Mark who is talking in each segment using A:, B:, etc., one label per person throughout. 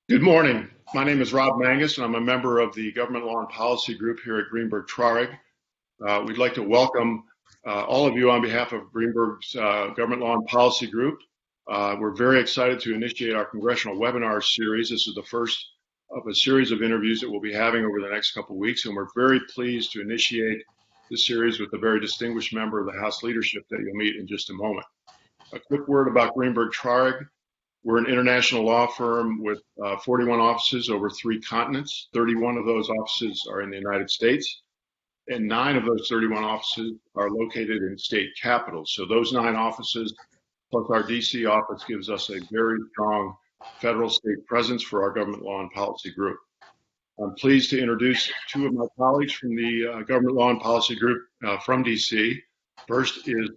A: Good morning. My name is Rob Mangus, and I'm a member of the Government Law and Policy Group here at Greenberg Traurig. We'd like to welcome all of you on behalf of Greenberg's Government Law and Policy Group. We're very excited to initiate our Congressional webinar series. This is the first of a series of interviews that we'll be having over the next couple of weeks, and we're very pleased to initiate this series with a very distinguished member of the House leadership that you'll meet in just a moment. A quick word about Greenberg Traurig. We're an international law firm with 41 offices over 3 continents. 31 of those offices are in the United States, and 9 of those 31 offices are located in state capitals. So those 9 offices, plus our DC office, gives us a very strong federal state presence for our Government Law and Policy Group. I'm pleased to introduce 2 of my colleagues from the Government Law and Policy Group from DC. First is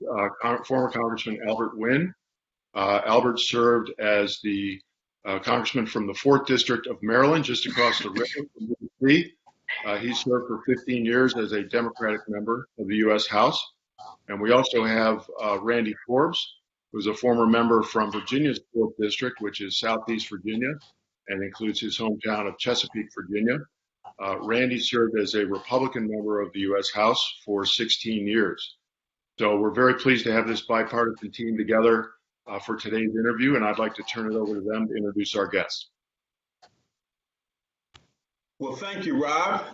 A: former Congressman Albert Wynn. Albert served as the congressman from the 4th District of Maryland, just across the river from DC. He served for 15 years as a Democratic member of the U.S. House. And we also have Randy Forbes, who's a former member from Virginia's 4th District, which is Southeast Virginia, and includes his hometown of Chesapeake, Virginia. Randy served as a Republican member of the U.S. House for 16 years. So we're very pleased to have this bipartisan team together for today's interview, and I'd like to turn it over to them to introduce our guests.
B: Well, thank you, Rob.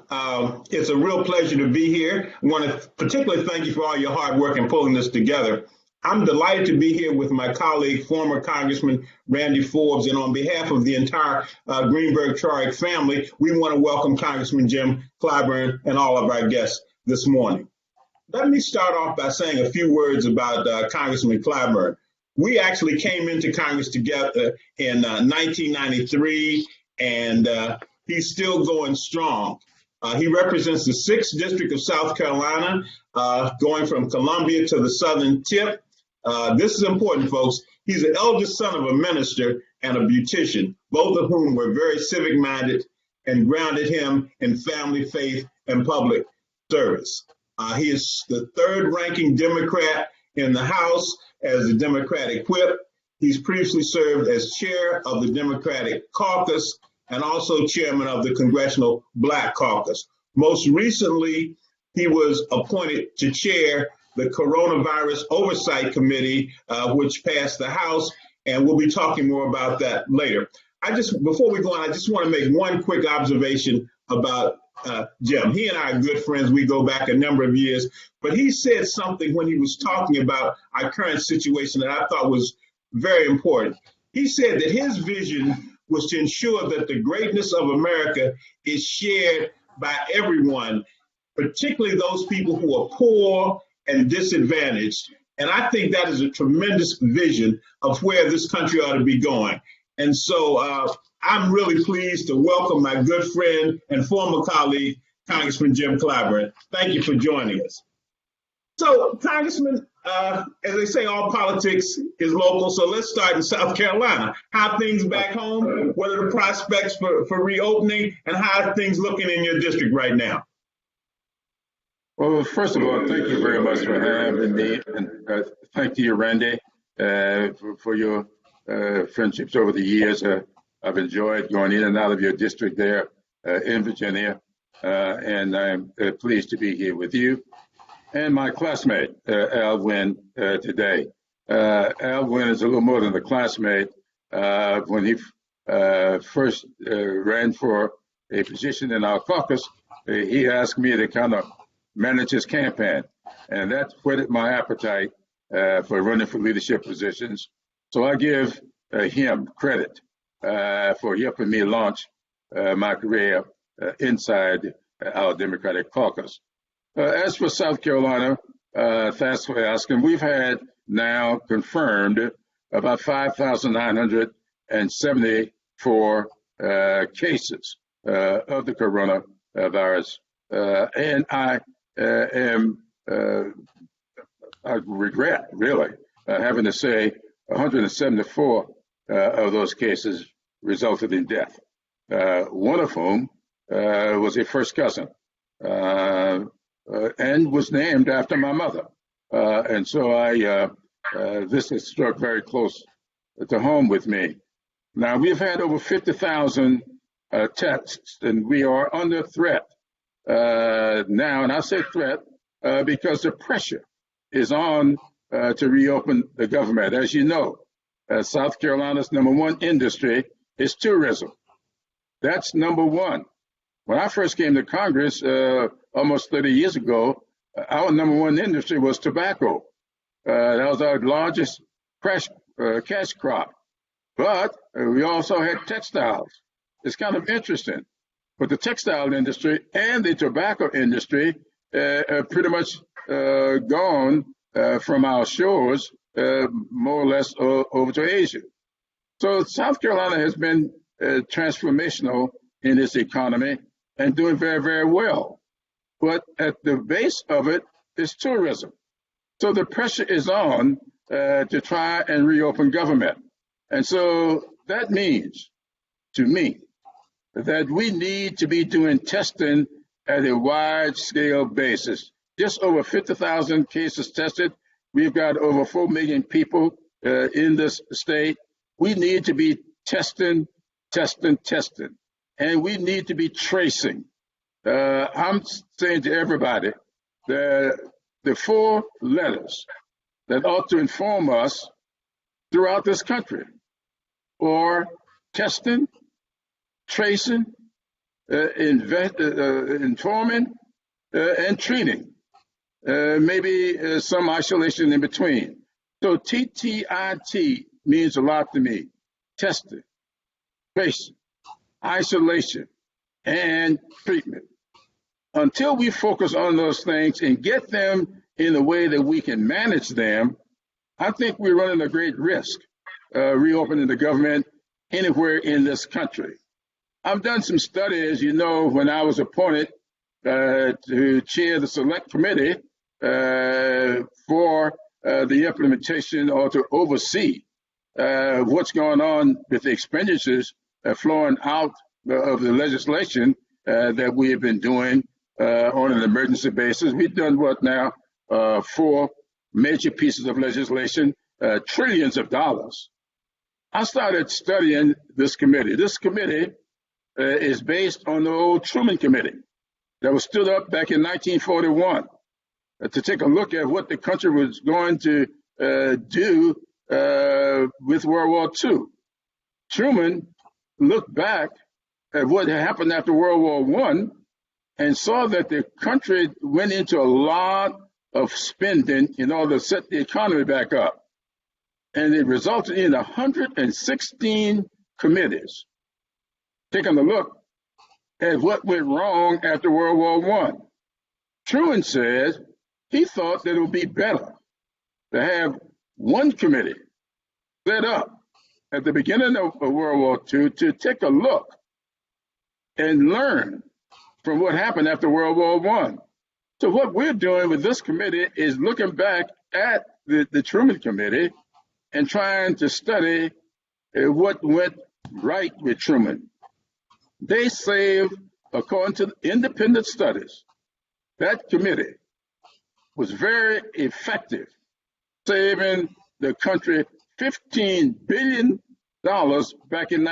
B: It's a real pleasure to be here. I want to particularly thank you for all your hard work in pulling this together. I'm delighted to be here with my colleague, former Congressman Randy Forbes, and on behalf of the entire Greenberg Traurig family, we want to welcome Congressman Jim Clyburn and all of our guests this morning. Let me start off by saying a few words about Congressman Clyburn. We actually came into Congress together in 1993, and he's still going strong. He represents the 6th District of South Carolina, going from Columbia to the southern tip. This is important, folks. He's the eldest son of a minister and a beautician, both of whom were very civic-minded and grounded him in family, faith, and public service. He is the 3rd-ranking Democrat in the House as the Democratic whip. He's previously served as chair of the Democratic caucus and also chairman of the Congressional Black Caucus. Most recently, he was appointed to chair the Coronavirus Oversight Committee, which passed the House, and we'll be talking more about that later. Before we go on, I just want to make one quick observation about Jim. He and I are good friends. We go back a number of years, but he said something when he was talking about our current situation that I thought was very important. He said that his vision was to ensure that the greatness of America is shared by everyone, particularly those people who are poor and disadvantaged. And I think that is a tremendous vision of where this country ought to be going. And so I'm really pleased to welcome my good friend and former colleague, Congressman Jim Clyburn. Thank you for joining us. So, Congressman, as they say, all politics is local, so let's start in South Carolina. How are things back home? What are the prospects for reopening, and how are things looking in your district right now?
C: Well, first of all, thank you very much for having me, and thank you, Randy, for your friendships over the years. I've enjoyed going in and out of your district there in Virginia, and I'm pleased to be here with you and my classmate, Al Wynn, today. Al Wynn is a little more than a classmate. When he first ran for a position in our caucus, he asked me to kind of manage his campaign, and that whetted my appetite for running for leadership positions. So I give him credit for helping me launch my career inside our Democratic caucus. As for South Carolina, thanks for asking. We've had now confirmed about 5,974 cases of the coronavirus. And I regret, really, having to say 174 of those cases resulted in death, one of whom was a first cousin and was named after my mother. And so this has struck very close to home with me. Now, we've had over 50,000 tests, and we are under threat now. And I say threat because the pressure is on to reopen the government. As you know, South Carolina's #1 industry is tourism. That's #1. When I first came to Congress almost 30 years ago, our #1 industry was tobacco. That was our largest cash crop. But we also had textiles. It's kind of interesting. But the textile industry and the tobacco industry are pretty much gone from our shores, more or less over to Asia. So South Carolina has been transformational in its economy and doing very, very well. But at the base of it is tourism. So the pressure is on to try and reopen government. And so that means, to me, that we need to be doing testing at a wide scale basis. Just over 50,000 cases tested. We've got over 4 million people in this state. We need to be testing. And we need to be tracing. I'm saying to everybody that the 4 letters that ought to inform us throughout this country are testing, tracing, informing, and treating. Maybe some isolation in between. So TTIT means a lot to me. Testing, tracing, isolation, and treatment. Until we focus on those things and get them in a way that we can manage them, I think we're running a great risk reopening the government anywhere in this country. I've done some studies, you know, when I was appointed to chair the select committee for the implementation or to oversee what's going on with the expenditures flowing out of the legislation that we have been doing on an emergency basis. We've done what now? 4 major pieces of legislation, trillions of dollars. I started studying this committee. This committee is based on the old Truman Committee that was stood up back in 1941 to take a look at what the country was going to do with World War II. Truman looked back at what had happened after World War I and saw that the country went into a lot of spending in order to set the economy back up. And it resulted in 116 committees taking a look at what went wrong after World War I. Truman said he thought that it would be better to have one committee set up at the beginning of World War II to take a look and learn from what happened after World War I. So what we're doing with this committee is looking back at the Truman Committee and trying to study what went right with Truman. They saved, according to independent studies, that committee was very effective, saving the country $15 billion back in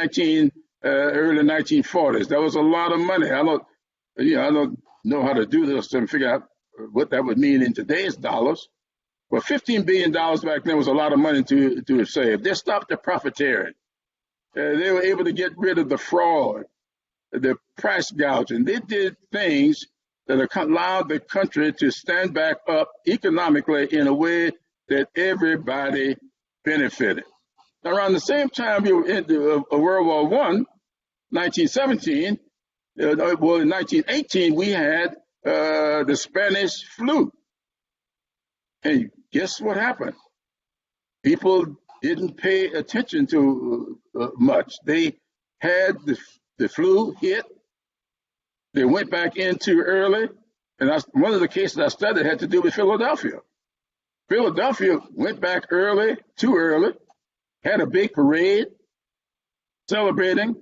C: early 1940s. That was a lot of money. I don't know how to do this and figure out what that would mean in today's dollars. But $15 billion back then was a lot of money to have saved. They stopped the profiteering. They were able to get rid of the fraud, the price gouging. They did things that allowed the country to stand back up economically in a way that everybody benefited. Around the same time we were into World War I, 1917, in 1918, we had the Spanish flu. And guess what happened? People didn't pay attention to much. They had the flu hit. They went back in too early. And one of the cases I studied had to do with Philadelphia. Philadelphia went back early, too early, had a big parade celebrating.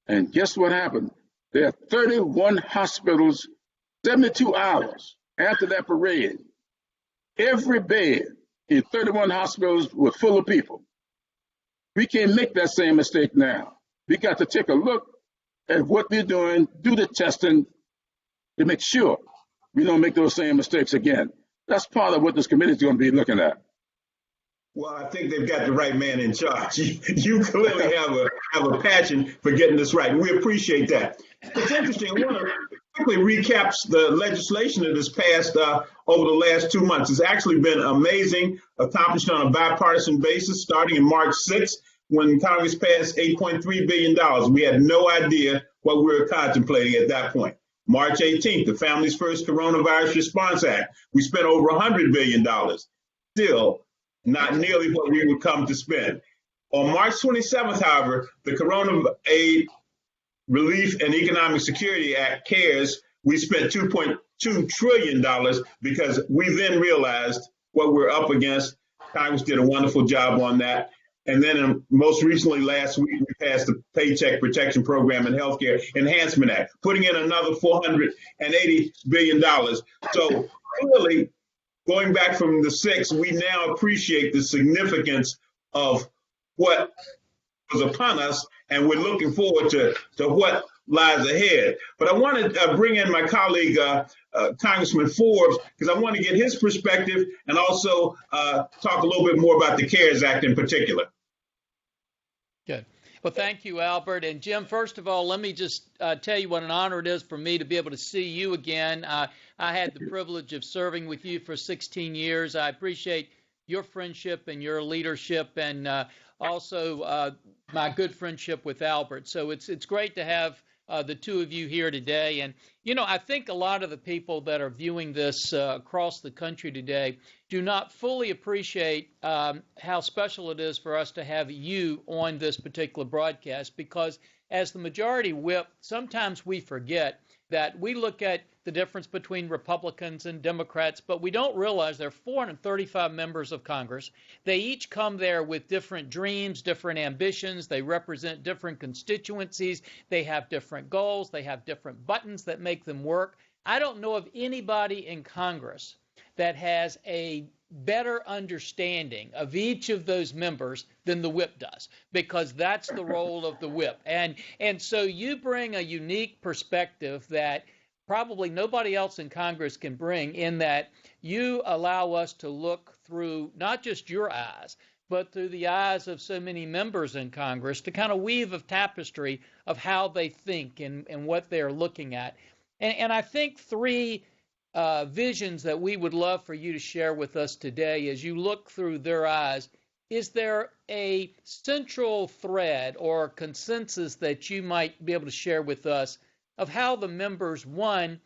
C: And guess what happened? There are 31 hospitals, 72 hours after that parade. Every bed in 31 hospitals was full of people. We can't make that same mistake now. We got to take a look at what we're doing, do the testing to make sure we don't make those same mistakes again. That's part of what this committee is going to be looking at.
B: Well, I think they've got the right man in charge. You clearly have a passion for getting this right. We appreciate that. It's interesting. I want to quickly recap the legislation that has passed over the last 2 months. It's actually been amazing, accomplished on a bipartisan basis, starting in March 6th when Congress passed $8.3 billion. We had no idea what we were contemplating at that point. March 18th, the Families First Coronavirus Response Act. We spent over $100 billion. Still, not nearly what we would come to spend. On March 27th, however, the Corona Aid Relief and Economic Security Act, CARES, we spent $2.2 trillion because we then realized what we're up against. Congress did a wonderful job on that. And then most recently, last week, we passed the Paycheck Protection Program and Healthcare Enhancement Act, putting in another $480 billion. So clearly, going back from the 6th, we now appreciate the significance of what was upon us, and we're looking forward to what lies ahead. But I want to bring in my colleague, Congressman Forbes, because I want to get his perspective and also talk a little bit more about the CARES Act in particular.
D: Good. Well, thank you, Albert. And Jim, first of all, let me just tell you what an honor it is for me to be able to see you again. I had the privilege of serving with you for 16 years. I appreciate your friendship and your leadership, and also my good friendship with Albert. So it's great to have the two of you here today. And, you know, I think a lot of the people that are viewing this across the country today do not fully appreciate how special it is for us to have you on this particular broadcast, because as the majority whip, sometimes we forget that we look at the difference between Republicans and Democrats, but we don't realize there are 435 members of Congress. They each come there with different dreams, different ambitions. They represent different constituencies. They have different goals. They have different buttons that make them work. I don't know of anybody in Congress that has a better understanding of each of those members than the whip does, because that's the role of the whip. And so you bring a unique perspective that probably nobody else in Congress can bring, in that you allow us to look through not just your eyes, but through the eyes of so many members in Congress to kind of weave a tapestry of how they think and what they're looking at. And I think three visions that we would love for you to share with us today as you look through their eyes. Is there a central thread or consensus that you might be able to share with us of how the members, one,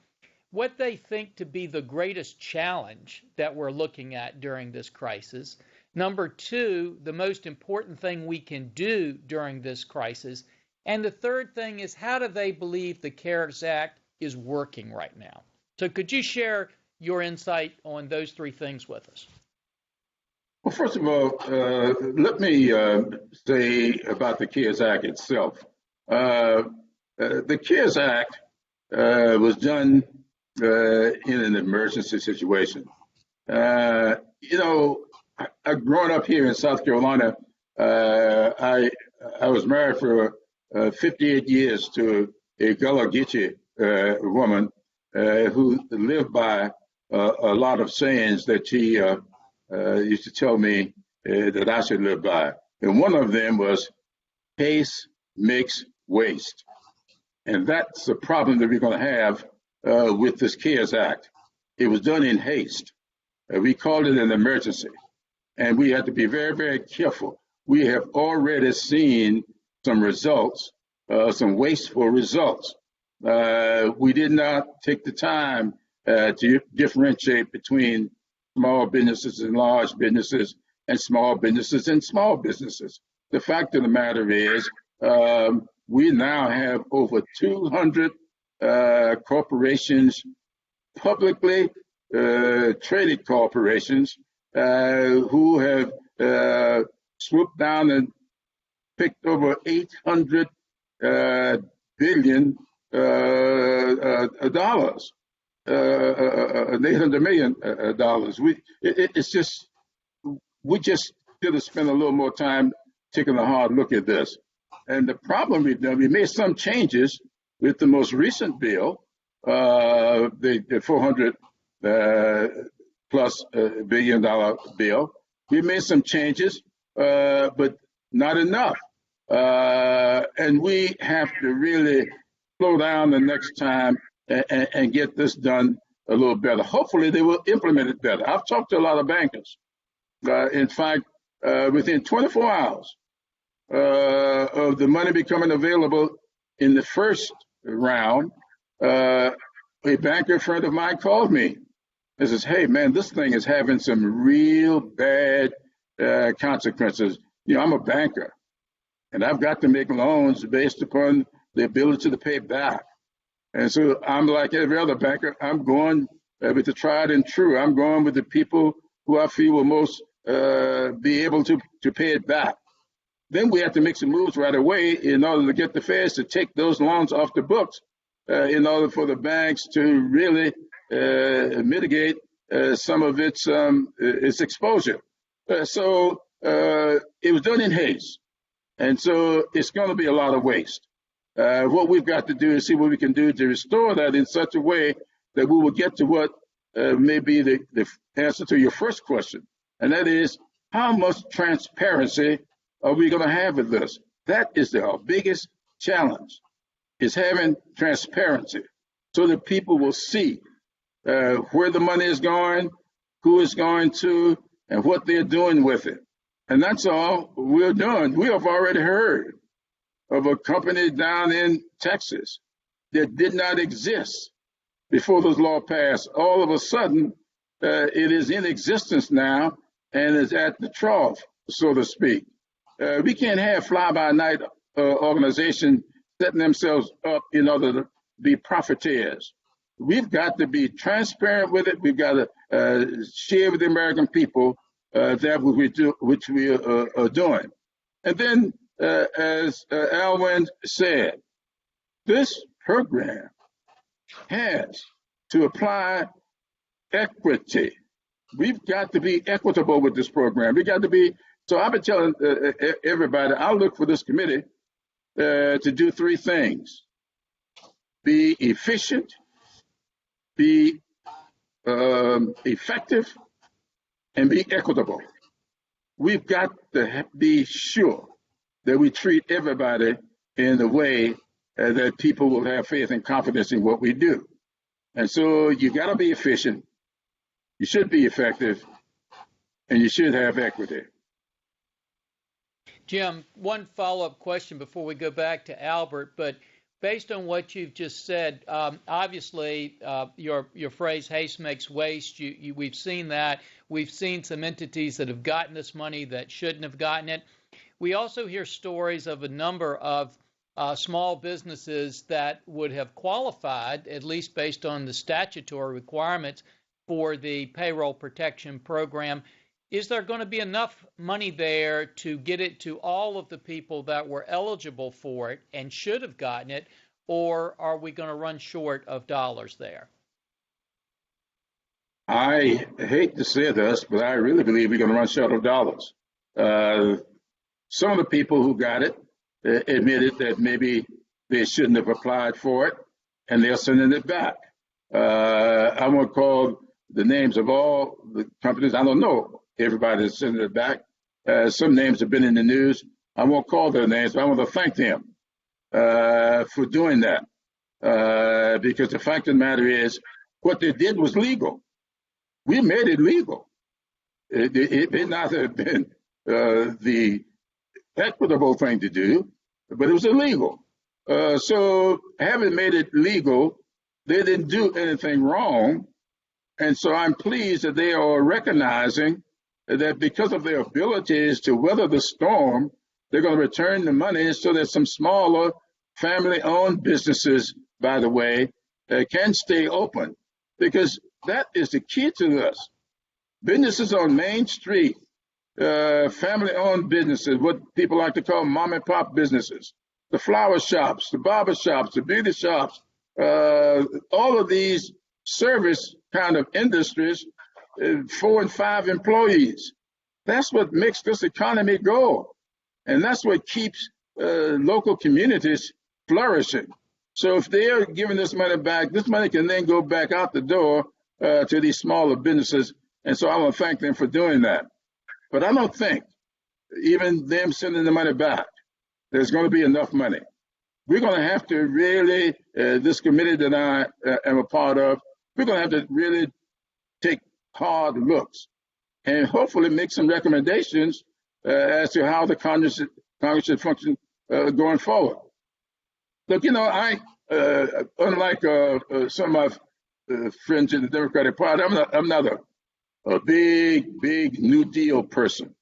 D: what they think to be the greatest challenge that we're looking at during this crisis? Number two, the most important thing we can do during this crisis. And the third thing is, how do they believe the CARES Act is working right now? So could you share your insight on those three things with us?
C: Well, first of all, let me say about the CARES Act itself. The CARES Act was done in an emergency situation. You know, growing up here in South Carolina, I was married for 58 years to a Gullah Geechee woman who lived by a lot of sayings that she used to tell me that I should live by. And one of them was, haste makes waste. And that's the problem that we're going to have with this CARES Act. It was done in haste. We called it an emergency. And we have to be very, very careful. We have already seen some results, some wasteful results. We did not take the time to differentiate between small businesses and large businesses, and small businesses and small businesses. The fact of the matter is, we now have over 200 corporations, publicly traded corporations, who have swooped down and picked over $800 billion dollars, $800 million dollars. We just should have spent a little more time taken a hard look at this. And the problem we've done, we made some changes with the most recent bill, the 400 plus $billion bill. We made some changes, but not enough. And we have to really slow down the next time and get this done a little better. Hopefully, they will implement it better. I've talked to a lot of bankers. In fact, within 24 hours of the money becoming available in the first round, a banker friend of mine called me and says, "Hey, man, this thing is having some real bad consequences. You know, I'm a banker, and I've got to make loans based upon the ability to pay back. And so I'm like every other banker. I'm going with the tried and true. I'm going with the people who I feel will most be able to pay it back. Then we have to make some moves right away in order to get the Feds to take those loans off the books in order for the banks to really mitigate some of its exposure. So it was done in haste. And so it's going to be a lot of waste. What we've got to do is see what we can do to restore that in such a way that we will get to what may be the answer to your first question. And that is, how much transparency are we going to have with this? That is our biggest challenge, is having transparency so that people will see where the money is going, who is going to, and what they're doing with it. And that's all we're doing. We have already heard of a company down in Texas that did not exist before this law passed. All of a sudden, it is in existence now and is at the trough, so to speak. We can't have fly-by-night organizations setting themselves up in order to be profiteers. We've got to be transparent with it. We've got to share with the American people that which we are doing. And then, as Alwyn said, this program has to apply equity. We've got to be equitable with this program. We got to be. So I've been telling everybody, I'll look for this committee to do three things: be efficient, be effective, and be equitable. We've got to be sure that we treat everybody in a way that people will have faith and confidence in what we do. And so you got to be efficient, you should be effective, and you should have equity.
D: Jim, one follow-up question before we go back to Albert, but based on what you've just said, obviously your phrase "haste makes waste." We've seen that. We've seen some entities that have gotten this money that shouldn't have gotten it. We also hear stories of a number of small businesses that would have qualified, at least based on the statutory requirements, for the Payroll Protection Program. Is there going to be enough money there to get it to all of the people that were eligible for it and should have gotten it, or are we going to run short of dollars there?
C: I hate to say this, but I really believe we're going to run short of dollars. Some of the people who got it admitted that maybe they shouldn't have applied for it, and they're sending it back. I won't call the names of all the companies. I don't know everybody that's sending it back. Some names have been in the news. I won't call their names, but I want to thank them for doing that. Because the fact of the matter is, what they did was legal. We made it legal. It may not have been the equitable thing to do, but it was illegal. So having made it legal, they didn't do anything wrong. And so I'm pleased that they are recognizing that because of their abilities to weather the storm, they're going to return the money so that some smaller family-owned businesses, by the way, can stay open. Because that is the key to this. Businesses on Main Street, family-owned businesses, what people like to call mom-and-pop businesses, the flower shops, the barber shops, the beauty shops, all of these service kind of industries, 4 and 5 employees. That's what makes this economy go. And that's what keeps local communities flourishing. So if they are giving this money back, this money can then go back out the door to these smaller businesses. And so I want to thank them for doing that. But I don't think even them sending the money back, there's going to be enough money. We're going to have to really, this committee that I am a part of, we're going to have to really take hard looks and hopefully make some recommendations as to how the Congress should function going forward. Look, you know, I, unlike some of my friends in the Democratic Party, I'm not a big New Deal person.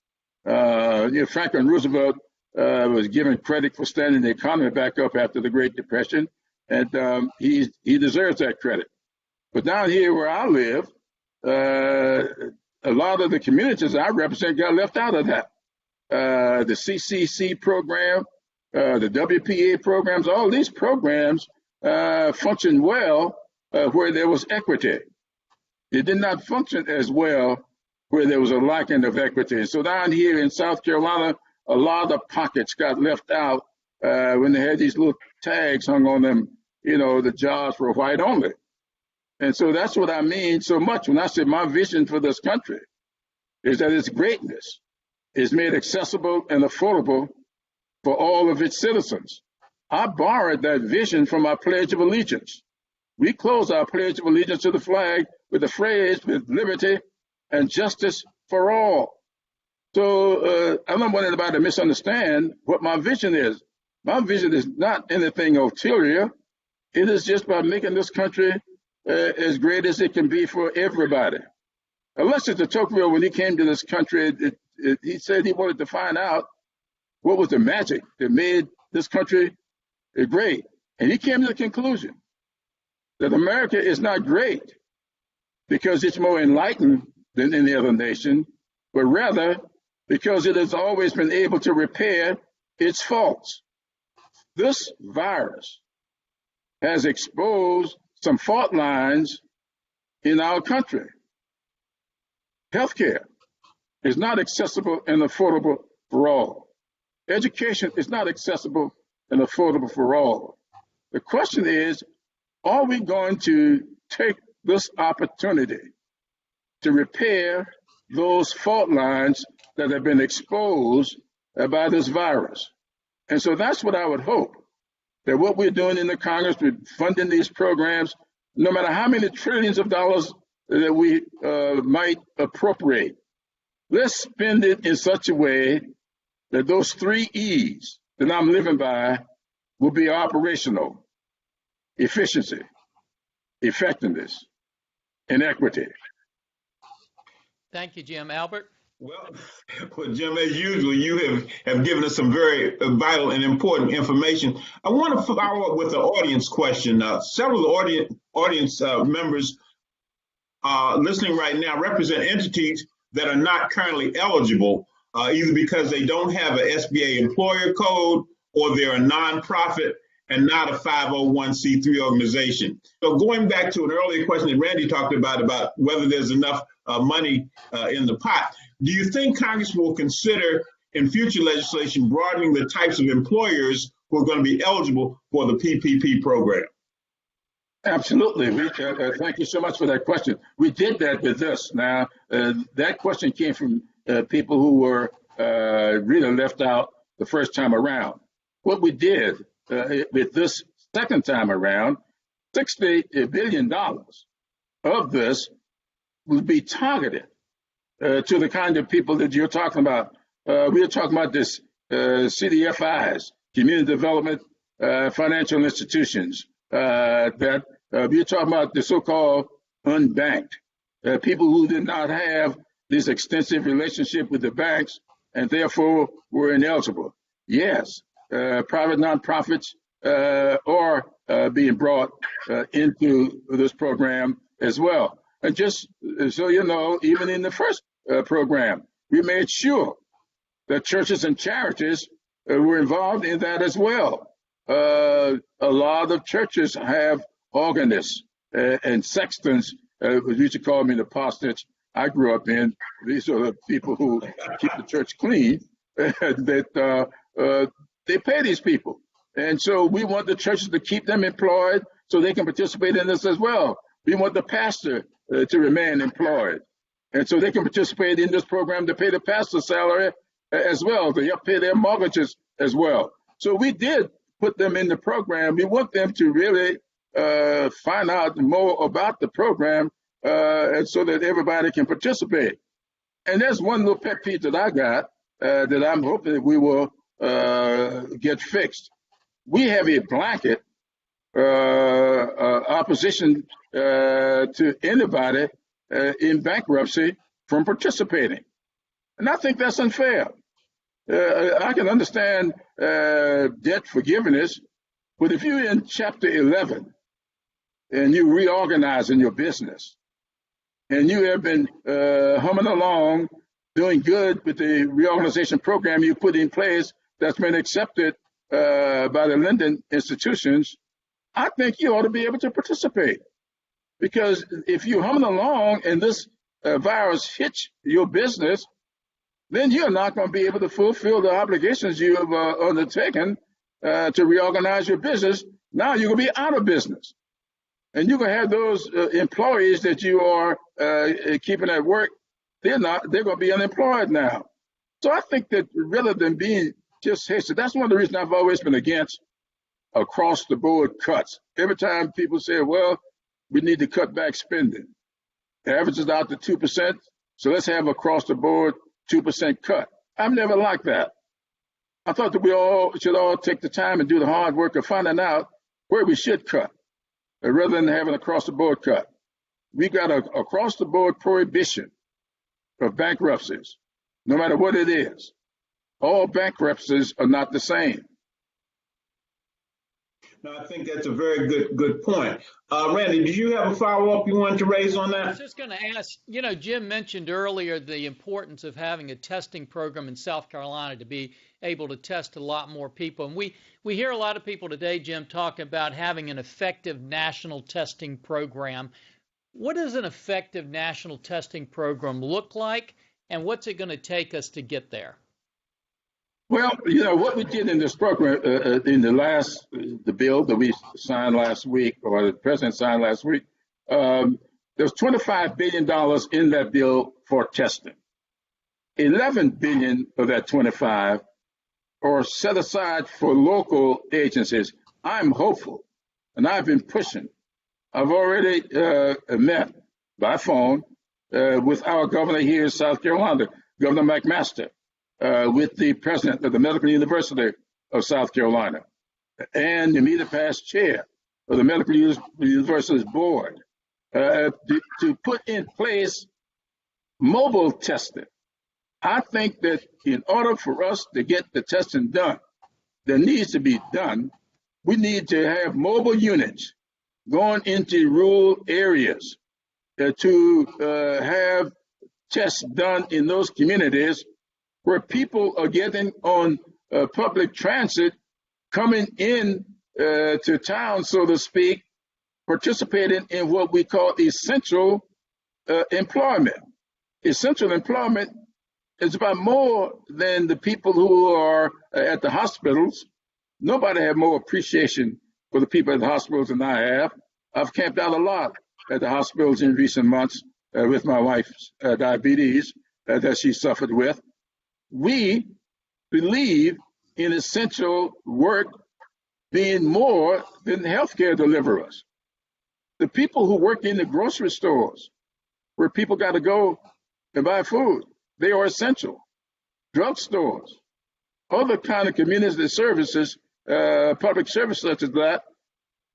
C: Franklin Roosevelt was given credit for standing the economy back up after the Great Depression, and he deserves that credit. But down here where I live, a lot of the communities I represent got left out of that. The CCC program, the WPA programs, all these programs function well where there was equity. It did not function as well where there was a lacking of equity. So down here in South Carolina, a lot of pockets got left out when they had these little tags hung on them, you know, the jobs were white only. And so that's what I mean so much when I say my vision for this country is that its greatness is made accessible and affordable for all of its citizens. I borrowed that vision from our Pledge of Allegiance. We close our Pledge of Allegiance to the flag with the phrase, with liberty and justice for all. So I don't want anybody to misunderstand what my vision is. My vision is not anything ulterior. It is just about making this country as great as it can be for everybody. Lester de Tocqueville, when he came to this country, he said he wanted to find out what was the magic that made this country great. And he came to the conclusion that America is not great because it's more enlightened than any other nation, but rather because it has always been able to repair its faults. This virus has exposed some fault lines in our country. Healthcare is not accessible and affordable for all. Education is not accessible and affordable for all. The question is, are we going to take this opportunity to repair those fault lines that have been exposed by this virus? And so that's what I would hope, that what we're doing in the Congress with funding these programs, no matter how many trillions of dollars that we might appropriate, let's spend it in such a way that those 3 E's that I'm living by will be operational: efficiency, effectiveness, and equity.
D: Thank you, Jim. Albert?
B: Well, Jim, as usual, you have given us some very vital and important information. I want to follow up with the audience question. Several of the audience members listening right now represent entities that are not currently eligible, either because they don't have an SBA employer code or they're a nonprofit and not a 501c3 organization. So going back to an earlier question that Randy talked about whether there's enough money in the pot, do you think Congress will consider in future legislation broadening the types of employers who are going to be eligible for the PPP program?
C: Absolutely. Thank you so much for that question. We did that with this. Now, that question came from people who were really left out the first time around. What we did with this second time around, $60 billion of this will be targeted to the kind of people that you're talking about. We're talking about this CDFIs, community development financial institutions, that we're talking about the so-called unbanked, people who did not have this extensive relationship with the banks and therefore were ineligible. Yes, private nonprofits are being brought into this program as well. And just so you know, even in the first program, we made sure that churches and charities were involved in that as well. A lot of churches have organists and sextons, we used to call them in the parsonage I grew up in. These are the people who keep the church clean. that they pay these people. And so we want the churches to keep them employed so they can participate in this as well. We want the pastor to remain employed. And so they can participate in this program to pay the pastor's salary as well, to help pay their mortgages as well. So we did put them in the program. We want them to really find out more about the program and so that everybody can participate. And there's one little pet peeve that I got that I'm hoping that we will get fixed. We have a blanket opposition to anybody in bankruptcy from participating. And I think that's unfair. I can understand debt forgiveness, but if you're in Chapter 11 and you're reorganizing your business and you have been humming along, doing good with the reorganization program you put in place that's been accepted by the lending institutions, I think you ought to be able to participate. Because if you're humming along and this virus hits your business, then you're not going to be able to fulfill the obligations you have undertaken to reorganize your business. Now you're going to be out of business. And you're going to have those employees that you are keeping at work, they're going to be unemployed now. So I think that rather than being just hasty, that's one of the reasons I've always been against across the board cuts. Every time people say, well, we need to cut back spending. The average is out to 2%, so let's have across the board 2% cut. I've never liked that. I thought that we all should all take the time and do the hard work of finding out where we should cut, rather than having across the board cut. We got a across the board prohibition of bankruptcies, no matter what it is. All bankruptcies are not the same.
B: No, I think that's a very good point. Randy, did you have a follow-up you wanted to raise on that?
D: I was just going to ask, Jim mentioned earlier the importance of having a testing program in South Carolina to be able to test a lot more people. And we hear a lot of people today, Jim, talk about having an effective national testing program. What does an effective national testing program look like, and what's it going to take us to get there?
C: Well, what we did in this program, in the bill that we signed last week, or the president signed last week, there's $25 billion in that bill for testing. $11 billion of that 25 are set aside for local agencies. I'm hopeful, and I've been pushing. I've already met by phone with our governor here in South Carolina, Governor McMaster, with the president of the Medical University of South Carolina and the immediate past chair of the Medical University's board to put in place mobile testing. I think that in order for us to get the testing done that needs to be done, we need to have mobile units going into rural areas to have tests done in those communities where people are getting on public transit, coming in to town, so to speak, participating in what we call essential employment. Essential employment is about more than the people who are at the hospitals. Nobody have more appreciation for the people at the hospitals than I have. I've camped out a lot at the hospitals in recent months with my wife's diabetes that she suffered with. We believe in essential work being more than healthcare deliverers. The people who work in the grocery stores, where people got to go and buy food, they are essential. Drugstores, other kind of community services, public service such as that,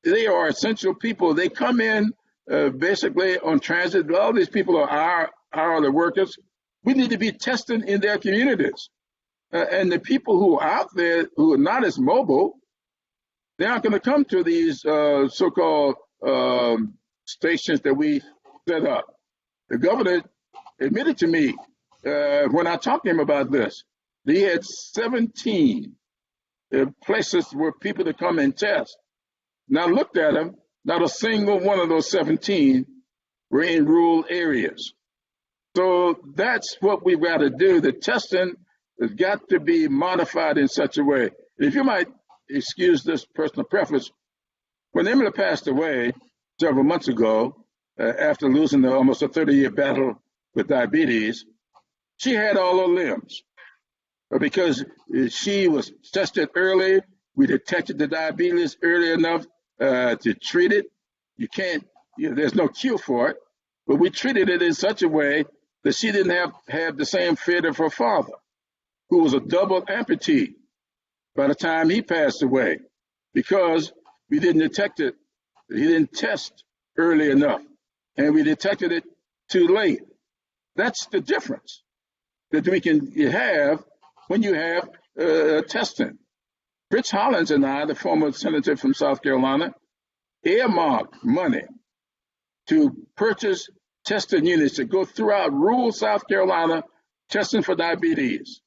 C: they are essential people. They come in basically on transit. All these people are hourly workers. We need to be testing in their communities. And the people who are out there who are not as mobile, they aren't going to come to these so-called stations that we set up. The governor admitted to me when I talked to him about this, he had 17 places where people to come and test. Now I looked at them, not a single one of those 17 were in rural areas. So that's what we've got to do. The testing has got to be modified in such a way. If you might excuse this personal preference, when Emily passed away several months ago, after losing almost a 30-year battle with diabetes, she had all her limbs because she was tested early. We detected the diabetes early enough to treat it. You can't, there's no cure for it, but we treated it in such a way that she didn't have the same fate of her father, who was a double amputee by the time he passed away, because we didn't detect it. He didn't test early enough, and we detected it too late. That's the difference that we can have when you have testing. Rich Hollins and I, the former senator from South Carolina, earmarked money to purchase testing units to go throughout rural South Carolina testing for diabetes.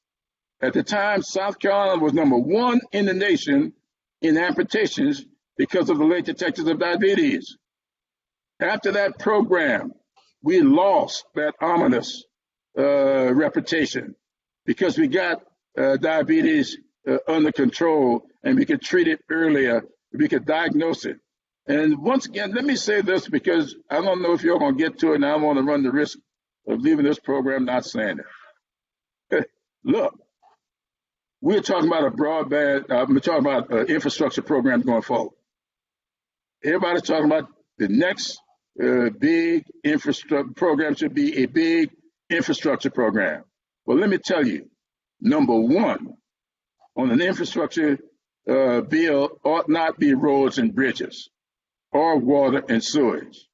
C: At the time, South Carolina was #1 in the nation in amputations because of the late detection of diabetes. After that program, we lost that ominous reputation because we got diabetes under control and we could treat it earlier, we could diagnose it. And once again, let me say this because I don't know if you're going to get to it and I don't want to run the risk of leaving this program not saying it. Look, we're talking about a broadband, we're talking about infrastructure programs going forward. Everybody's talking about the next big infrastructure program should be a big infrastructure program. Well, let me tell you, #1 on an infrastructure bill ought not be roads and bridges or water and sewage.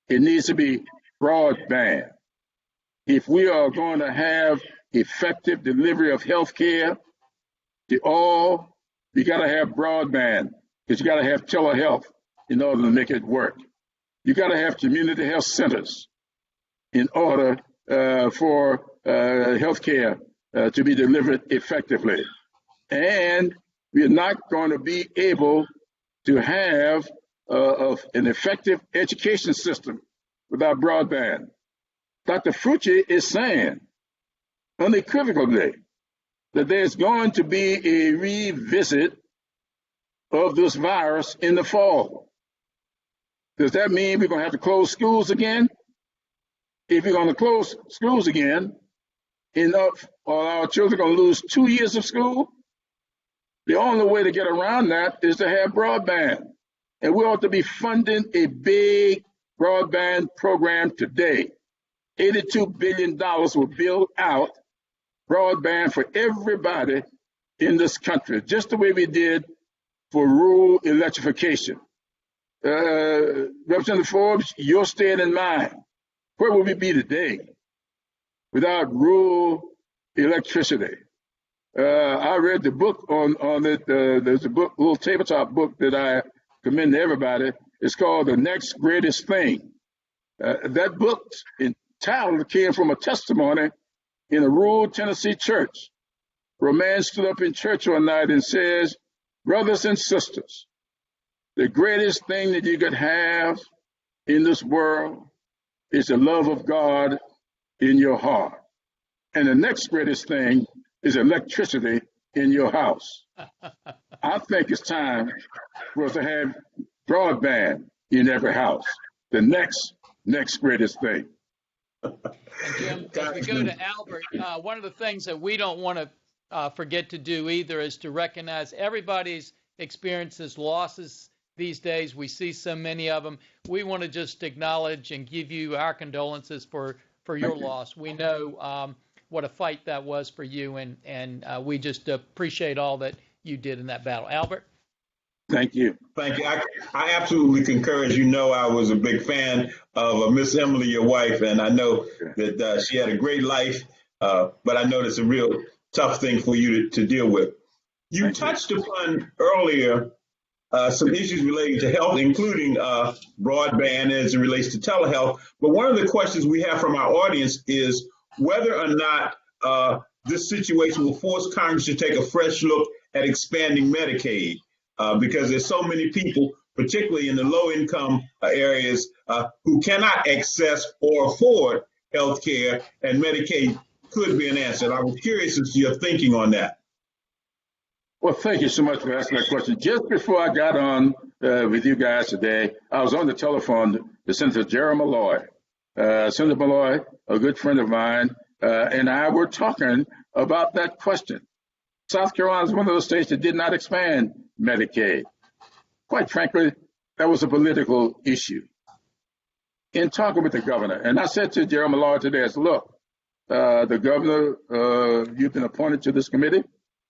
C: It needs to be broadband. If we are going to have effective delivery of health care to all, you got to have broadband because you got to have telehealth in order to make it work. You got to have community health centers in order for health care to be delivered effectively. And we're not going to be able to have an effective education system without broadband. Dr. Fucci is saying unequivocally that there's going to be a revisit of this virus in the fall. Does that mean we're going to have to close schools again? If we're going to close schools again, or our children are going to lose 2 years of school, the only way to get around that is to have broadband. And we ought to be funding a big broadband program today. $82 billion will build out broadband for everybody in this country, just the way we did for rural electrification. Representative Forbes, your state and mine, where would we be today without rural electricity? I read the book on it. There's a book, little tabletop book that I commend to everybody. It's called The Next Greatest Thing. That book's title came from a testimony in a rural Tennessee church where a man stood up in church one night and says, "Brothers and sisters, the greatest thing that you could have in this world is the love of God in your heart. And the next greatest thing is electricity in your house." I think it's time for us to have broadband in every house. The next greatest thing.
D: And Jim, as we go to Albert, one of the things that we don't want to forget to do either is to recognize everybody's experiences losses these days. We see so many of them. We want to just acknowledge and give you our condolences for your loss. We know what a fight that was for you, and we just appreciate all that you did in that battle. Albert?
B: Thank you. Thank you. I absolutely concur. As you know, I was a big fan of Miss Emily, your wife, and I know that she had a great life, but I know it's a real tough thing for you to deal with. You touched upon earlier some issues relating to health, including broadband as it relates to telehealth. But one of the questions we have from our audience is whether or not this situation will force Congress to take a fresh look at expanding Medicaid. Because there's so many people, particularly in the low-income areas, who cannot access or afford health care, and Medicaid could be an answer. I was curious as to your thinking on that.
C: Well, thank you so much for asking that question. Just before I got on with you guys today, I was on the telephone to Senator Jerry Malloy. Senator Malloy, a good friend of mine, and I were talking about that question. South Carolina is one of those states that did not expand Medicaid. Quite frankly, that was a political issue. In talking with the governor, and I said to Jerry Malloy today, I said, look, the governor, you've been appointed to this committee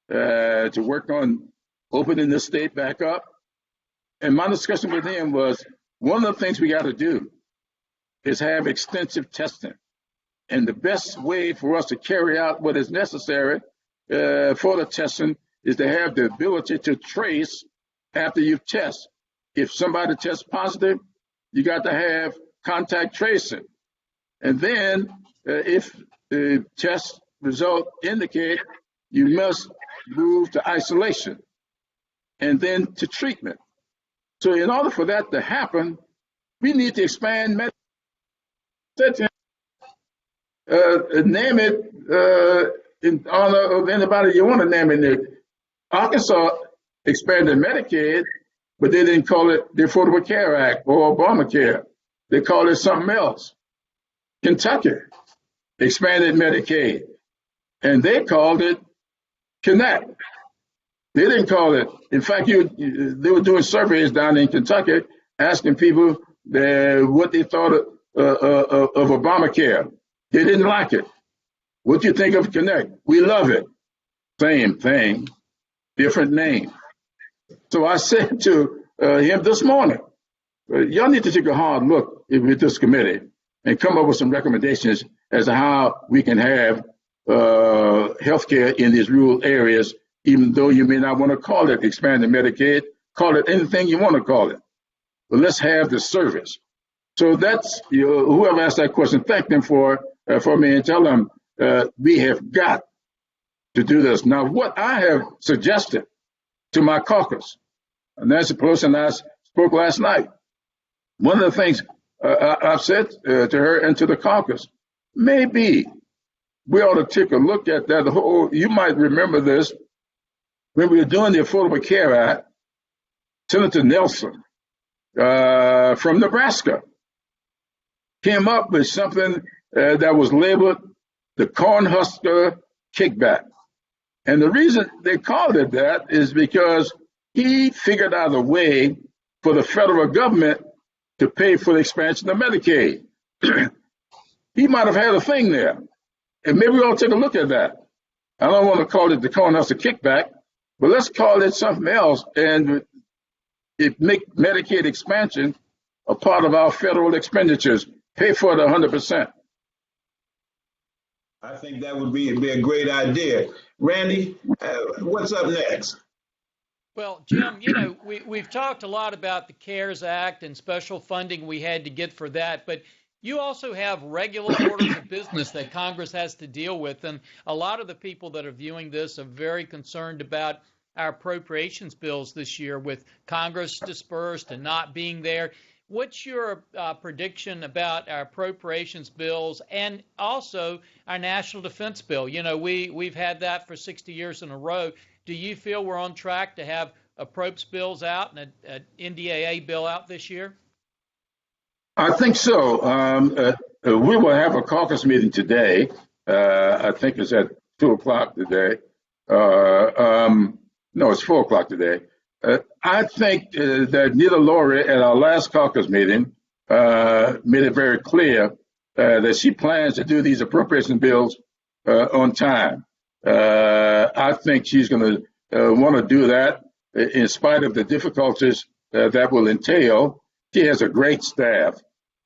C: to work on opening this state back up. And my discussion with him was, one of the things we got to do is have extensive testing. And the best way for us to carry out what is necessary for the testing is to have the ability to trace after you've tested. If somebody tests positive, you got to have contact tracing. And then if the test result indicate, you must move to isolation and then to treatment. So in order for that to happen, we need to expand Medicaid. Name it in honor of anybody you want to name it. Arkansas expanded Medicaid, but they didn't call it the Affordable Care Act or Obamacare. They called it something else. Kentucky expanded Medicaid, and they called it Connect. They didn't call it. In fact, they were doing surveys down in Kentucky asking people what they thought of Obamacare. They didn't like it. What do you think of Connect? We love it. Same thing, different name. So I said to him this morning, y'all need to take a hard look with this committee and come up with some recommendations as to how we can have health care in these rural areas, even though you may not want to call it expanded Medicaid, call it anything you want to call it. But let's have the service. So that's, whoever asked that question, thank them for me and tell them we have got to do this. Now, what I have suggested to my caucus, and Nancy Pelosi and I spoke last night, one of the things I've said to her and to the caucus, maybe we ought to take a look at that whole, you might remember this, when we were doing the Affordable Care Act, Senator Nelson from Nebraska came up with something that was labeled the Cornhusker Kickback. And the reason they called it that is because he figured out a way for the federal government to pay for the expansion of Medicaid. He might have had a thing there. And maybe we ought to take a look at that. I don't want to call it the Cornhusker Kickback, but let's call it something else and make Medicaid expansion a part of our federal expenditures. Pay for it 100%.
B: I think that would be a great idea. Randy, what's up next?
D: Well, Jim, we've talked a lot about the CARES Act and special funding we had to get for that, but you also have regular orders of business that Congress has to deal with, and a lot of the people that are viewing this are very concerned about our appropriations bills this year with Congress dispersed and not being there. What's your prediction about our appropriations bills and also our national defense bill? We've had that for 60 years in a row. Do you feel we're on track to have approps bills out and an NDAA bill out this year?
C: I think so. We will have a caucus meeting today. I think it's at 2 o'clock today. No, it's 4 o'clock today. I think that Nita Lowry at our last caucus meeting made it very clear that she plans to do these appropriation bills on time. I think she's going to want to do that in spite of the difficulties that will entail. She has a great staff,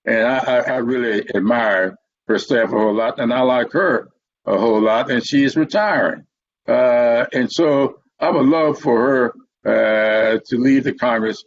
C: and I really admire her staff a whole lot, and I like her a whole lot, and she's retiring. And so I would love for her to leave the Congress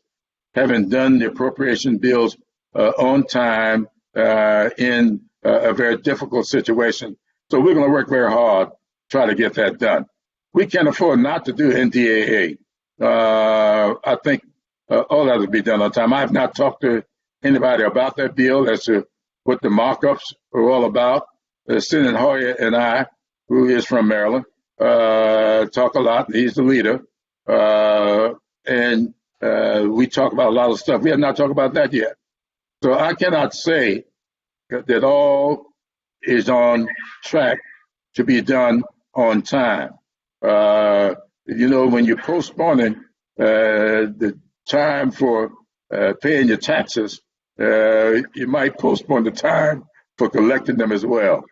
C: having done the appropriation bills on time in a very difficult situation. So we're going to work very hard to try to get that done. We can't afford not to do NDAA. I think all that will be done on time. I have not talked to anybody about that bill as to what the markups are all about. Senator Hoyer and I who is from Maryland, talk a lot. He's the leader. And we talk about a lot of stuff. We have not talked about that yet. So I cannot say that all is on track to be done on time. When you're postponing the time for paying your taxes, you might postpone the time for collecting them as well.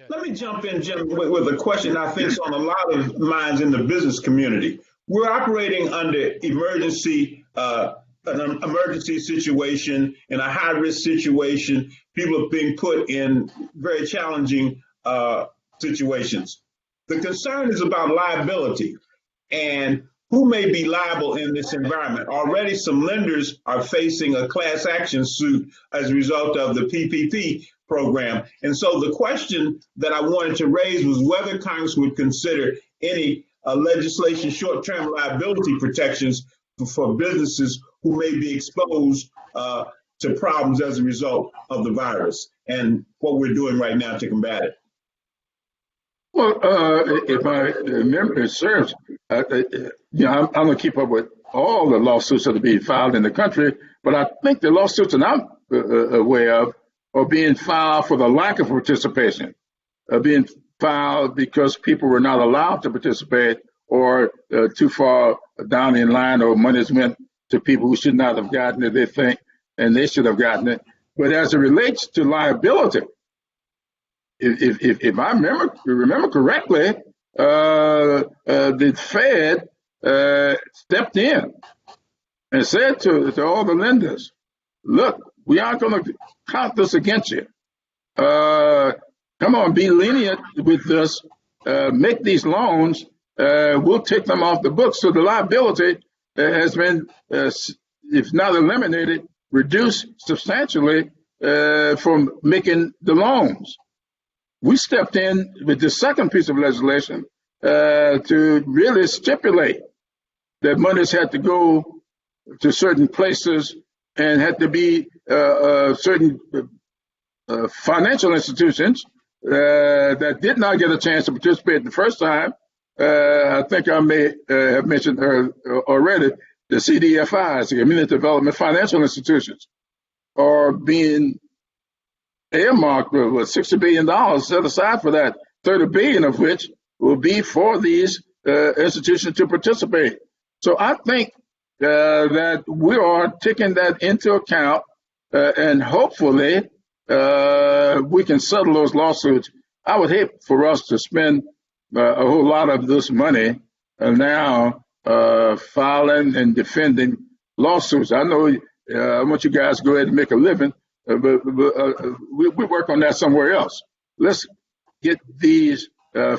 B: Let me jump in, Jim, with a question I think is on a lot of minds in the business community. We're operating under an emergency situation, in a high-risk situation. People are being put in very challenging situations. The concern is about liability and who may be liable in this environment. Already some lenders are facing a class action suit as a result of the PPP program. And so the question that I wanted to raise was whether Congress would consider any legislation, short-term liability protections for businesses who may be exposed to problems as a result of the virus and what we're doing right now to combat it.
C: Well, if my memory serves, I'm going to keep up with all the lawsuits that are being filed in the country, but I think the lawsuits that I'm aware of are being filed for the lack of participation, being filed because people were not allowed to participate or too far down in line, or monies went to people who should not have gotten it, they think, and they should have gotten it. But as it relates to liability, if I remember correctly, the Fed stepped in and said to all the lenders, look, we aren't going to count this against you. Come on, be lenient with this. Make these loans. We'll take them off the books. So the liability has been, if not eliminated, reduced substantially from making the loans. We stepped in with the second piece of legislation to really stipulate that monies had to go to certain places and had to be certain financial institutions that did not get a chance to participate the first time. I think I may have mentioned already, the CDFIs, the Community Development Financial Institutions, are being earmarked with $60 billion set aside for that, $30 billion of which will be for these institutions to participate. So I think that we are taking that into account, and hopefully we can settle those lawsuits. I would hate for us to spend a whole lot of this money now filing and defending lawsuits. I know I want you guys to go ahead and make a living, but we work on that somewhere else. Let's get these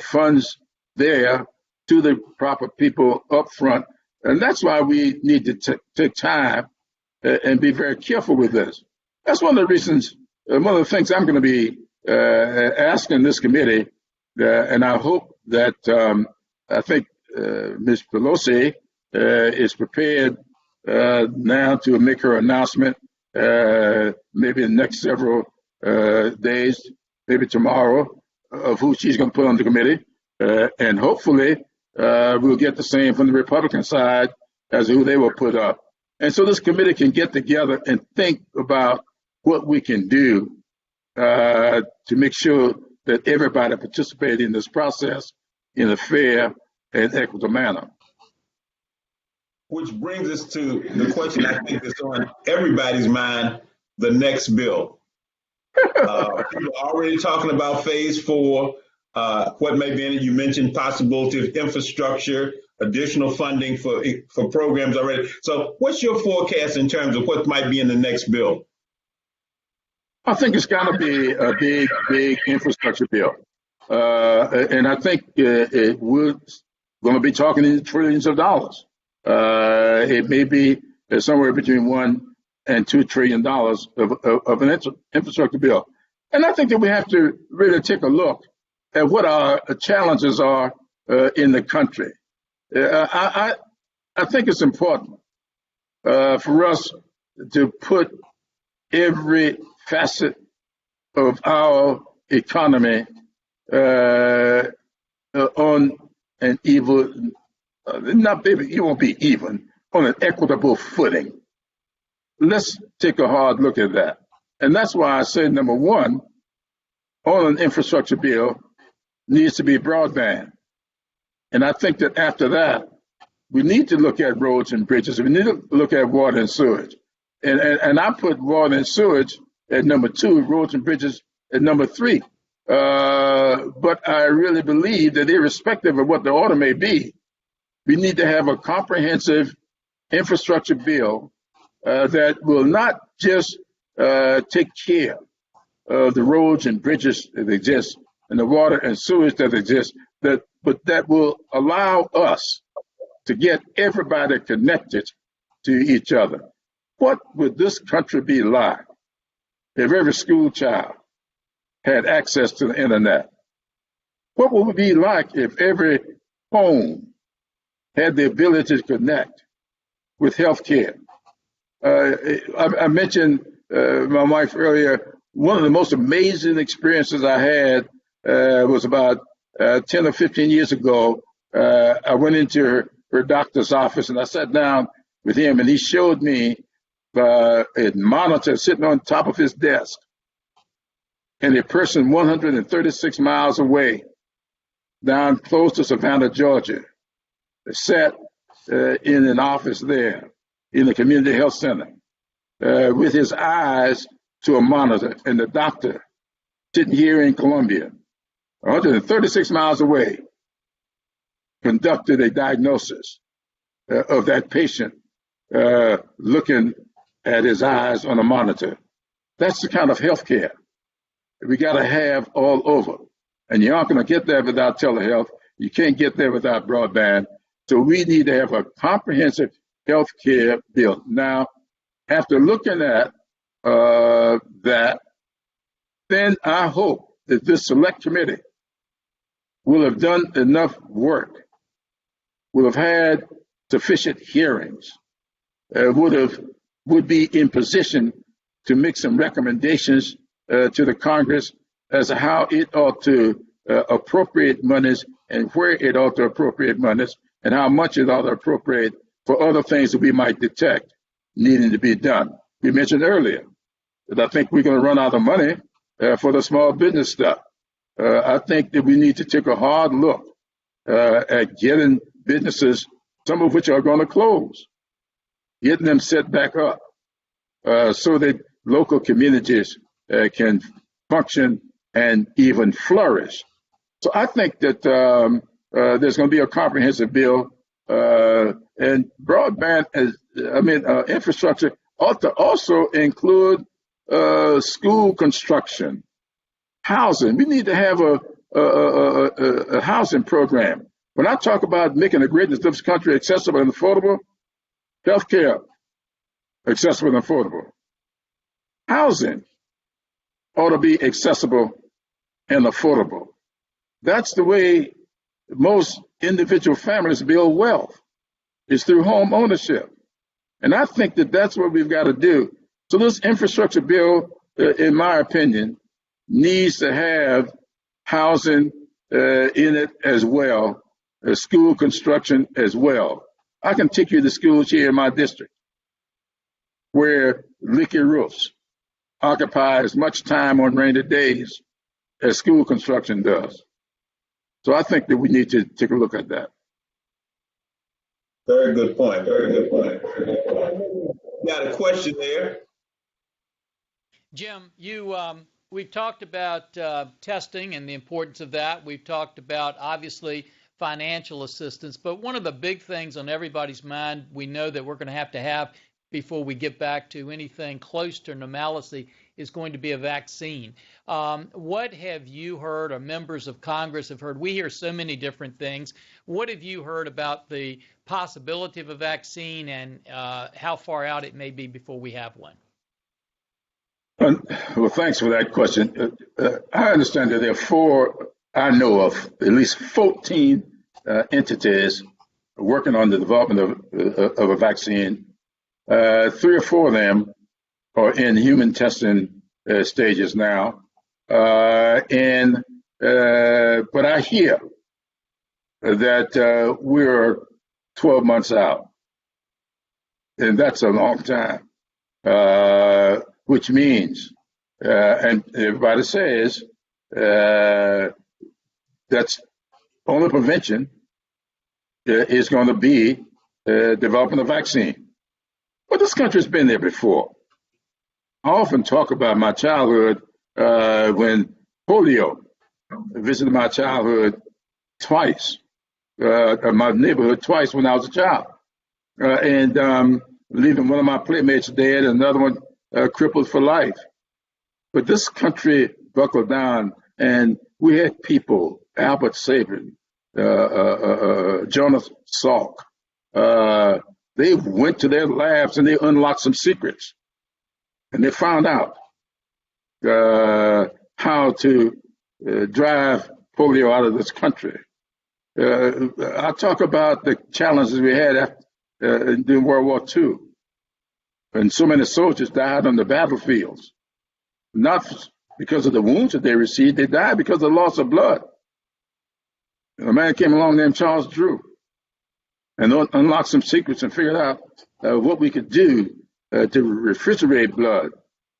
C: funds there to the proper people up front. And that's why we need to take time and be very careful with this. That's one of the reasons, one of the things I'm going to be asking this committee, and I hope that I think Ms. Pelosi is prepared now to make her announcement maybe in the next several days, maybe tomorrow, of who she's going to put on the committee. And hopefully we'll get the same from the Republican side as who they will put up. And so this committee can get together and think about what we can do to make sure that everybody participates in this process in a fair and equitable manner.
B: Which brings us to the question I think that's on everybody's mind, the next bill. People are already talking about phase 4, what may be in it. You mentioned possibility of infrastructure, additional funding for programs already. So what's your forecast in terms of what might be in the next bill?
C: I think it's got to be a big infrastructure bill. And I think we're going to be talking in trillions of dollars. It may be somewhere between $1 and $2 trillion of an infrastructure bill. And I think that we have to really take a look at what our challenges are in the country. I think it's important for us to put every facet of our economy on an even, not maybe it won't be even, on an equitable footing. Let's take a hard look at that. And that's why I say, number one, on an infrastructure bill needs to be broadband. And I think that after that, we need to look at roads and bridges. We need to look at water and sewage. And I put water and sewage at number 2, roads and bridges at number 3. But I really believe that irrespective of what the order may be, we need to have a comprehensive infrastructure bill that will not just take care of the roads and bridges that exist and the water and sewage that exist, but that will allow us to get everybody connected to each other. What would this country be like if every school child had access to the internet? What would it be like if every home had the ability to connect with healthcare? I mentioned my wife earlier. One of the most amazing experiences I had was about 10 or 15 years ago. I went into her doctor's office and I sat down with him, and he showed me a monitor sitting on top of his desk, and a person 136 miles away, down close to Savannah, Georgia, sat in an office there in the community health center with his eyes to a monitor, and the doctor sitting here in Columbia, 136 miles away, conducted a diagnosis of that patient looking at his eyes on a monitor. That's the kind of health care we got to have all over. And you aren't going to get there without telehealth. You can't get there without broadband. So we need to have a comprehensive health care bill. Now, after looking at that, then I hope that this select committee will have done enough work, will have had sufficient hearings, would be in position to make some recommendations to the Congress as to how it ought to appropriate monies and where it ought to appropriate monies and how much it ought to appropriate for other things that we might detect needing to be done. We mentioned earlier that I think we're going to run out of money for the small business stuff. I think that we need to take a hard look at getting businesses, some of which are going to close, getting them set back up so that local communities can function and even flourish. So I think that there's going to be a comprehensive bill, and broadband, infrastructure ought to also include school construction, housing. We need to have a housing program. When I talk about making the greatness of this country accessible and affordable, healthcare accessible and affordable, housing ought to be accessible and affordable. That's the way most individual families build wealth, is through home ownership. And I think that that's what we've got to do. So this infrastructure bill, in my opinion, needs to have housing in it as well, school construction as well. I can take you to schools here in my district where leaky roofs occupy as much time on rainy days as school construction does. So I think that we need to take a look at that.
B: Very good point. Very good point. Got a question there.
D: Jim, we've talked about testing and the importance of that. We've talked about, obviously, financial assistance. But one of the big things on everybody's mind, we know that we're going to have before we get back to anything close to normalcy, is going to be a vaccine. What have you heard, or members of Congress have heard? We hear so many different things. What have you heard about the possibility of a vaccine and how far out it may be before we have one?
C: Well, thanks for that question. I understand that there are I know of at least 14 entities working on the development of a vaccine. 3 or 4 of them are in human testing stages now. But I hear that we're 12 months out, and that's a long time, which means, and everybody says, that's only prevention is going to be developing a vaccine. But this country's been there before. I often talk about my childhood when polio visited my childhood twice, my neighborhood twice when I was a child, and leaving one of my playmates dead and another one crippled for life. But this country buckled down, and we had people, Albert Sabin, Jonas Salk, they went to their labs and they unlocked some secrets. And they found out how to drive polio out of this country. I talk about the challenges we had during World War II. And so many soldiers died on the battlefields, not because of the wounds that they received, they died because of the loss of blood. And a man came along named Charles Drew and unlocked some secrets and figured out what we could do to refrigerate blood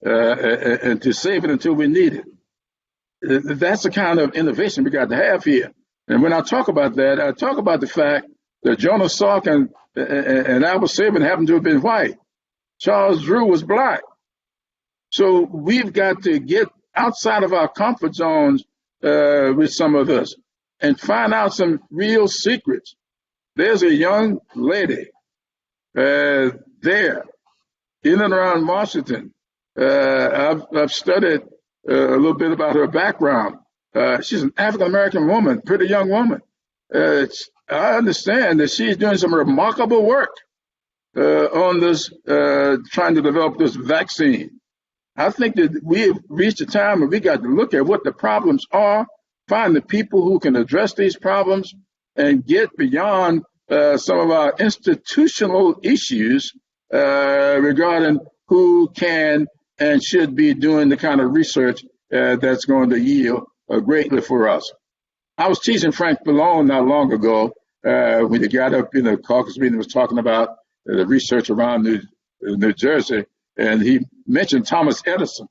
C: and to save it until we need it. That's the kind of innovation we got to have here. And when I talk about that, I talk about the fact that Jonas Salk and Albert Sabin happened to have been white. Charles Drew was black. So we've got to get outside of our comfort zones with some of this and find out some real secrets. There's a young lady there in and around Washington. I've studied a little bit about her background. She's an African-American woman, pretty young woman. I understand that she's doing some remarkable work on this, trying to develop this vaccine. I think that we have reached a time where we got to look at what the problems are, find the people who can address these problems, and get beyond some of our institutional issues regarding who can and should be doing the kind of research that's going to yield greatly for us. I was teasing Frank Pallone not long ago when he got up in the caucus meeting and was talking about the research around New Jersey, and he mentioned Thomas Edison.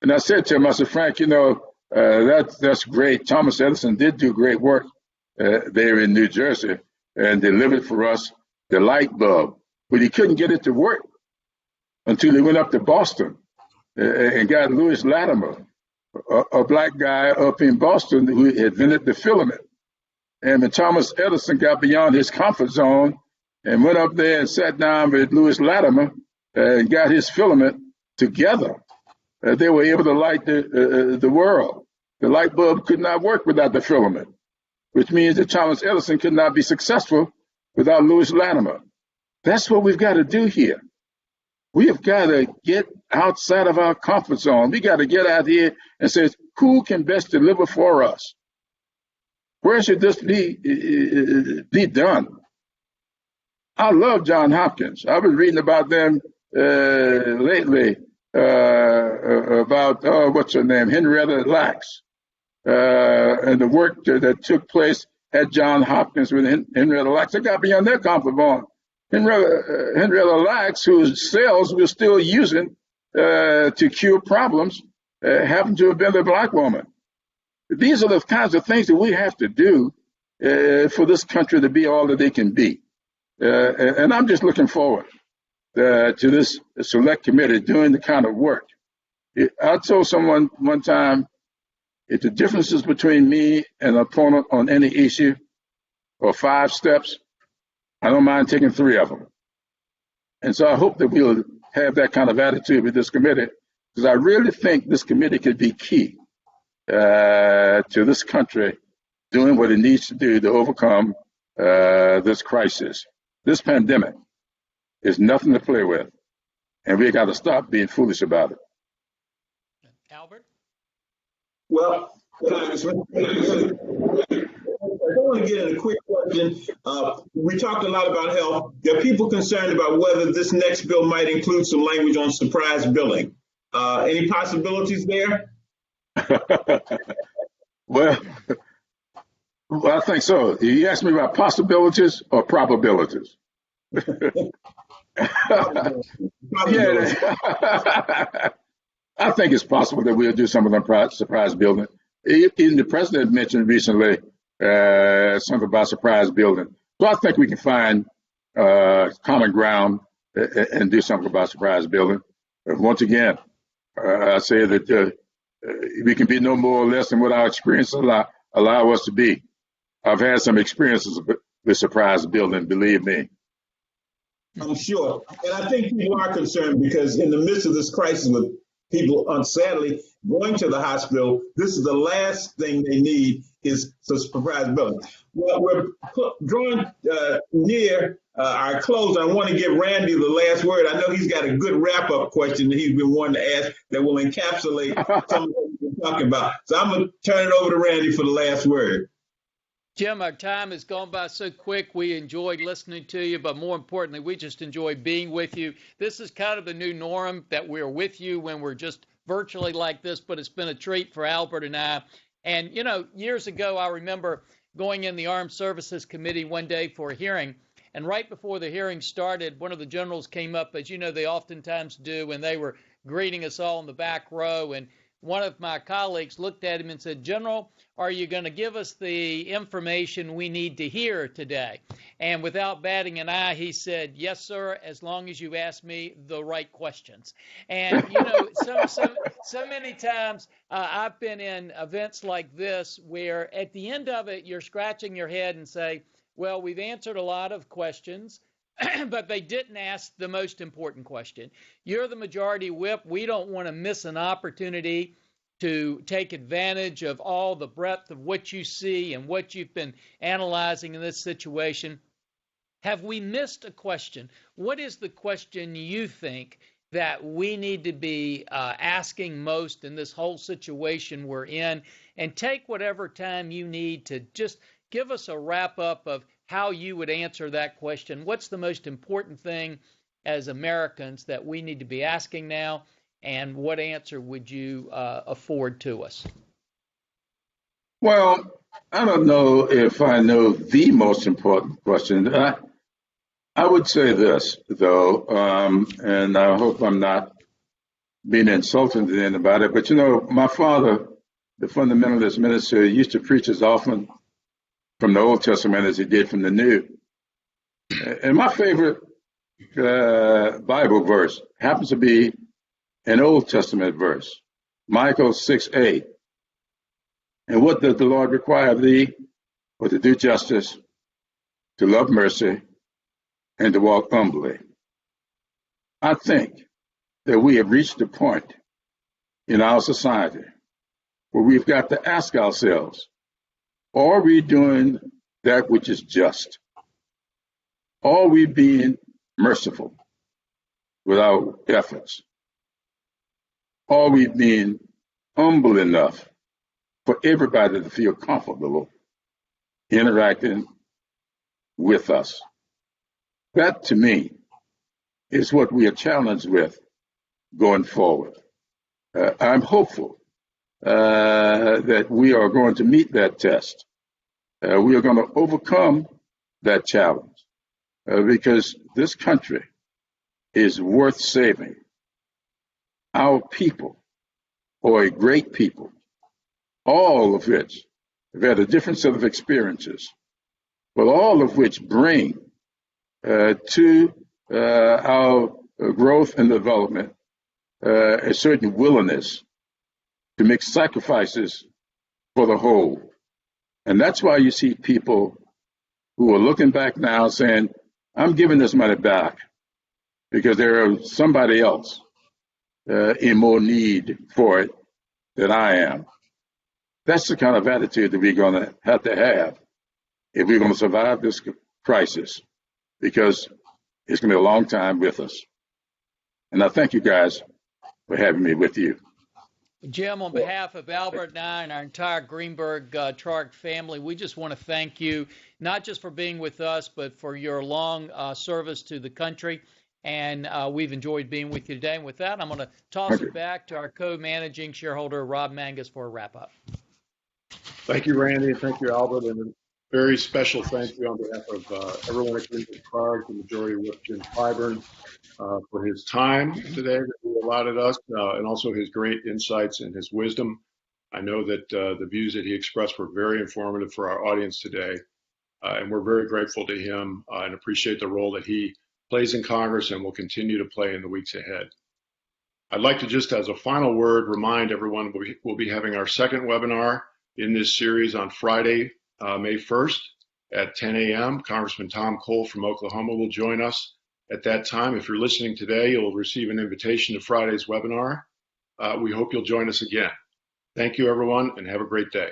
C: And I said to him, I said, Frank, you know, that's great. Thomas Edison did do great work there in New Jersey and delivered for us the light bulb, but he couldn't get it to work until he went up to Boston and got Louis Latimer, a black guy up in Boston who invented the filament. And when Thomas Edison got beyond his comfort zone and went up there and sat down with Louis Latimer and got his filament together, they were able to light the world. The light bulb could not work without the filament, which means that Thomas Edison could not be successful without Louis Latimer. That's what we've got to do here. We have got to get outside of our comfort zone. We got to get out here and say, who can best deliver for us? Where should this be done? I love Johns Hopkins. I've been reading about them lately, about, what's her name, Henrietta Lacks, and the work that took place at Johns Hopkins with Henrietta Lacks. They got beyond their comfort zone. Henrietta Lacks, whose cells we're still using to cure problems, happened to have been a black woman. These are the kinds of things that we have to do for this country to be all that they can be. And I'm just looking forward to this select committee doing the kind of work. I told someone one time, if the differences between me and an opponent on any issue are 5 steps, I don't mind taking 3 of them. And so I hope that we'll have that kind of attitude with this committee, because I really think this committee could be key to this country doing what it needs to do to overcome this crisis. This pandemic is nothing to play with, and we got to stop being foolish about it.
D: Albert?
B: Well, Congressman, I want to get in a quick question. We talked a lot about health. There are people concerned about whether this next bill might include some language on surprise billing. Any possibilities there?
C: Well, I think so. You asked me about possibilities or probabilities. Yeah, I think it's possible that we'll do some of them surprise building. Even the president mentioned recently something about surprise building. So I think we can find common ground and do something about surprise building. Once again, I say that we can be no more or less than what our experiences allow us to be. I've had some experiences with surprise building, believe me.
B: I'm sure. And I think people are concerned because in the midst of this crisis with people, sadly, going to the hospital, this is the last thing they need is some surprise building. Well, we're drawing near our close. I want to give Randy the last word. I know he's got a good wrap-up question that he's been wanting to ask that will encapsulate some of what we've been talking about. So I'm going to turn it over to Randy for the last word.
D: Jim, our time has gone by so quick. We enjoyed listening to you, but more importantly, we just enjoy being with you. This is kind of the new norm that we're with you when we're just virtually like this, but it's been a treat for Albert and I. And, you know, years ago, I remember going in the Armed Services Committee one day for a hearing, and right before the hearing started, one of the generals came up, as you know, they oftentimes do, and they were greeting us all in the back row, and one of my colleagues looked at him and said, "General, are you going to give us the information we need to hear today?" And without batting an eye, he said, "Yes, sir, as long as you ask me the right questions." And, you know, so many times I've been in events like this where at the end of it, you're scratching your head and say, well, we've answered a lot of questions, but they didn't ask the most important question. You're the majority whip. We don't want to miss an opportunity to take advantage of all the breadth of what you see and what you've been analyzing in this situation. Have we missed a question? What is the question you think that we need to be asking most in this whole situation we're in? And take whatever time you need to just give us a wrap up of how you would answer that question. What's the most important thing as Americans that we need to be asking now? And what answer would you afford to us?
C: Well, I don't know if I know the most important question. I would say this, though, and I hope I'm not being insulting to anybody, but you know, my father, the fundamentalist minister, used to preach as often from the Old Testament as he did from the New. And my favorite Bible verse happens to be an Old Testament verse, Micah 6:8. And what does the Lord require of thee? But to do justice, to love mercy, and to walk humbly. I think that we have reached a point in our society where we've got to ask ourselves, are we doing that which is just? Are we being merciful with our efforts? Are we being humble enough for everybody to feel comfortable interacting with us? That, to me, is what we are challenged with going forward. I'm hopeful that we are going to meet that test. We are going to overcome that challenge because this country is worth saving. Our people are a great people, all of which have had a different set of experiences, but all of which bring to our growth and development a certain willingness to make sacrifices for the whole. And that's why you see people who are looking back now saying, I'm giving this money back because there is somebody else in more need for it than I am. That's the kind of attitude that we're going to have if we're going to survive this crisis, because it's going to be a long time with us. And I thank you guys for having me with you.
D: Jim, on behalf of Albert and I and our entire Greenberg Traurig family, we just want to thank you, not just for being with us, but for your long service to the country. and we've enjoyed being with you today. And with that, I'm going to toss it back to our co-managing shareholder, Rob Mangus, for a wrap-up.
A: Thank you, Randy, and thank you, Albert, and a very special thank you on behalf of everyone at Greenberg Traurig, the Majority Whip Jim Clyburn, for his time today that he allotted us, and also his great insights and his wisdom. I know that the views that he expressed were very informative for our audience today, and we're very grateful to him and appreciate the role that he plays in Congress and will continue to play in the weeks ahead. I'd like to just, as a final word, remind everyone we'll be having our second webinar in this series on Friday, May 1st at 10 a.m. Congressman Tom Cole from Oklahoma will join us at that time. If you're listening today, you'll receive an invitation to Friday's webinar. We hope you'll join us again. Thank you, everyone, and have a great day.